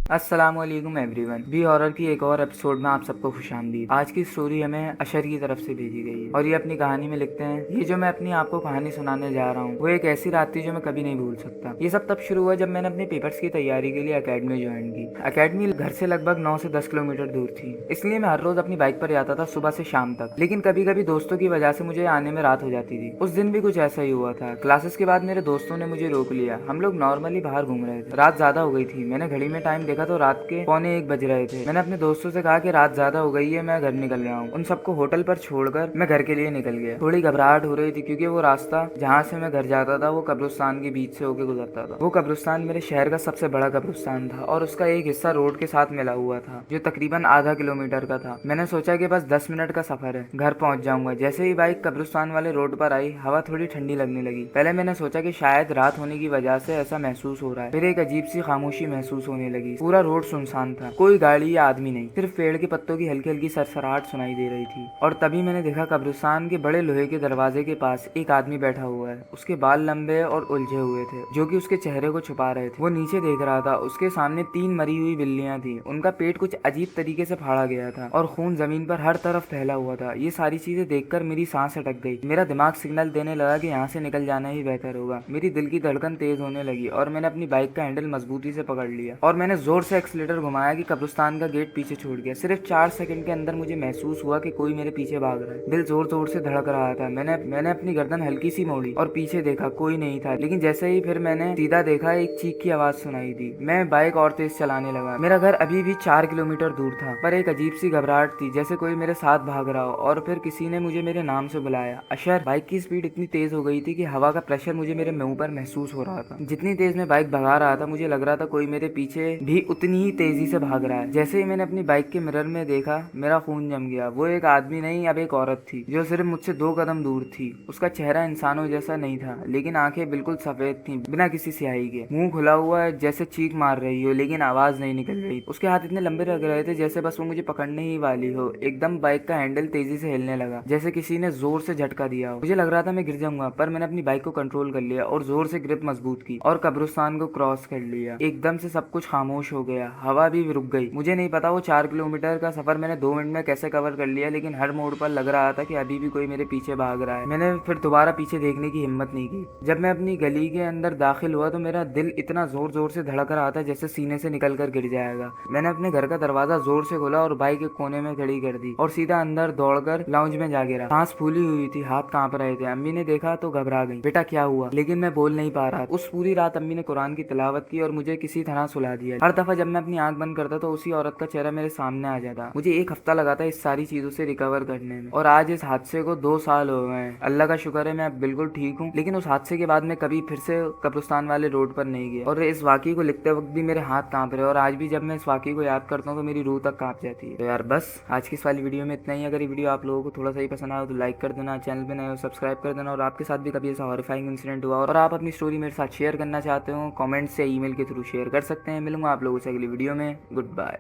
अस्सलामुअलैकुम everyone, B horror की एक और एपिसोड में आप सबको खुशामदीद। आज की स्टोरी हमें अशर की तरफ से भेजी गई है और ये अपनी कहानी में लिखते हैं। ये जो मैं अपनी आपको कहानी सुनाने जा रहा हूँ वो एक ऐसी रात थी जो मैं कभी नहीं भूल सकता। ये सब तब शुरू हुआ जब मैंने अपने पेपर्स की तैयारी के लिए अकेडमी ज्वाइन की। अकेडमी घर से लगभग 9 से 10 किलोमीटर दूर थी, इसलिए मैं हर रोज अपनी बाइक पर जाता था सुबह से शाम तक। लेकिन कभी कभी दोस्तों की वजह से मुझे आने में रात हो जाती थी। उस दिन भी कुछ ऐसा ही हुआ था। क्लासेस के बाद मेरे दोस्तों ने मुझे रोक लिया। हम लोग नॉर्मली बाहर घूम रहे थे। रात ज्यादा हो गई थी। मैंने घड़ी में टाइम देखा तो रात के 1:45 बज रहे थे। मैंने अपने दोस्तों से कहा कि रात ज्यादा हो गई है, मैं घर निकल रहा हूँ। उन सबको होटल पर छोड़कर मैं घर के लिए निकल गया। थोड़ी घबराहट हो रही थी क्योंकि वो रास्ता जहाँ से मैं घर जाता था वो कब्रिस्तान के बीच से होकर गुजरता था। वो कब्रिस्तान मेरे शहर का सबसे बड़ा कब्रिस्तान था और उसका एक हिस्सा रोड के साथ मिला हुआ था जो तकरीबन आधा किलोमीटर का था। मैंने सोचा कि बस 10 मिनट का सफर है, घर पहुंच जाऊंगा। जैसे ही बाइक कब्रिस्तान वाले रोड पर आई, हवा थोड़ी ठंडी लगने लगी। पहले मैंने सोचा कि शायद रात होने की वजह से ऐसा महसूस हो रहा है। फिर एक अजीब सी खामोशी महसूस होने लगी। पूरा रोड सुनसान था, कोई गाड़ी या आदमी नहीं, सिर्फ पेड़ के पत्तों की हल्की हल्की सरसराहट सुनाई दे रही थी। और तभी मैंने देखा कब्रिस्तान के बड़े लोहे के दरवाजे के पास एक आदमी बैठा हुआ है। उसके बाल लंबे और उलझे हुए थे जो कि उसके चेहरे को छुपा रहे थे। वो नीचे देख रहा था। उसके सामने 3 मरी हुई बिल्लियां थी। उनका पेट कुछ अजीब तरीके से फाड़ा गया था और खून जमीन पर हर तरफ फैला हुआ था। ये सारी चीजें देखकर मेरी सांस अटक गई। मेरा दिमाग सिग्नल देने लगा कि यहाँ से निकल जाना ही बेहतर होगा। मेरी दिल की धड़कन तेज होने लगी और मैंने अपनी बाइक का हैंडल मजबूती से पकड़ लिया और मैंने जोर से एक्सीलेटर घुमाया कि कब्रिस्तान का गेट पीछे छोड़ गया। सिर्फ 4 सेकंड के अंदर मुझे महसूस हुआ कि कोई मेरे पीछे भाग रहा है। दिल जोर जोर से धड़क रहा था। मैंने अपनी गर्दन हल्की सी मोड़ी और पीछे देखा, कोई नहीं था। लेकिन जैसे ही फिर मैंने सीधा देखा, एक चीख की आवाज सुनाई दी। मैं बाइक और तेज चलाने लगा। मेरा घर अभी भी 4 किलोमीटर दूर था, पर एक अजीब सी घबराहट थी, जैसे कोई मेरे साथ भाग रहा हो। और फिर किसी ने मुझे मेरे नाम से बुलाया, अशर। बाइक की स्पीड इतनी तेज हो गई थी कि हवा का प्रेशर मुझे मेरे मुंह पर महसूस हो रहा था। जितनी तेज मैं बाइक भगा रहा था, मुझे लग रहा था कोई मेरे पीछे भी उतनी ही तेजी से भाग रहा है। जैसे ही मैंने अपनी बाइक के मिरर में देखा, मेरा खून जम गया। वो एक आदमी नहीं, अब एक औरत थी जो सिर्फ मुझसे 2 कदम दूर थी। उसका चेहरा इंसानों जैसा नहीं था, लेकिन आंखें बिल्कुल सफेद थी, बिना किसी स्याही के। मुंह खुला हुआ है जैसे चीख मार रही हो, लेकिन आवाज नहीं निकल रही। उसके हाथ इतने लंबे लग रहे थे जैसे बस वो मुझे पकड़ने ही वाली हो। एकदम बाइक का हैंडल तेजी से हिलने लगा, जैसे किसी ने जोर से झटका दिया हो। मुझे लग रहा था मैं गिर जाऊंगा, पर मैंने अपनी बाइक को कंट्रोल कर लिया और जोर से ग्रिप मजबूत की और कब्रिस्तान को क्रॉस कर लिया। एकदम से सब कुछ खामोश हो गया, हवा भी रुक गई। मुझे नहीं पता वो 4 किलोमीटर का सफर मैंने 2 मिनट में कैसे कवर कर लिया, लेकिन हर मोड़ पर लग रहा था कि अभी भी कोई मेरे पीछे भाग रहा है। मैंने फिर दोबारा पीछे देखने की हिम्मत नहीं की। जब मैं अपनी गली के अंदर दाखिल हुआ तो मेरा दिल इतना जोर जोर से धड़क रहा था जैसे सीने से निकल कर गिर जाएगा। मैंने अपने घर का दरवाजा जोर से खोला और बाइक एक कोने में खड़ी कर दी और सीधा अंदर दौड़कर लाउंज में जा गिरा। सांस फूली हुई थी, हाथ कांप रहे थे। अम्मी ने देखा तो घबरा गई, बेटा क्या हुआ? लेकिन मैं बोल नहीं पा रहा। उस पूरी रात अम्मी ने कुरान की तिलावत की और मुझे किसी तरह सुला दिया। हर दफा जब मैं अपनी आंख बंद करता तो उसी औरत का चेहरा मेरे सामने आ जाता। मुझे 1 हफ्ता लगा था इस सारी चीजों से रिकवर करने में और आज इस हादसे को 2 साल हो गए हैं। अल्लाह का शुक्र है मैं अब बिल्कुल ठीक हूँ। लेकिन उस हादसे के बाद मैं कभी फिर से कब्रिस्तान वाले रोड पर नहीं गया और इस वाकई को लिखते वक्त भी मेरे हाथ कांप रहे और आज भी जब मैं इस वाकई को याद करता हूँ तो मेरी रूह तक कांप जाती है। तो यार बस आज की इस वाली वीडियो में इतना ही। अगर ये वीडियो आप लोगों को थोड़ा सा ही पसंद आया तो लाइक कर देना, चैनल पे नए हो सब्सक्राइब कर देना। और आपके साथ भी कभी ऐसा हॉरिफाइंग इंसिडेंट हुआ और आप अपनी स्टोरी मेरे साथ शेयर करना चाहते हो, कमेंट से ईमेल के थ्रू शेयर कर सकते हैं। मिलूंगा आप लोगों से अगली वीडियो में। Good bye.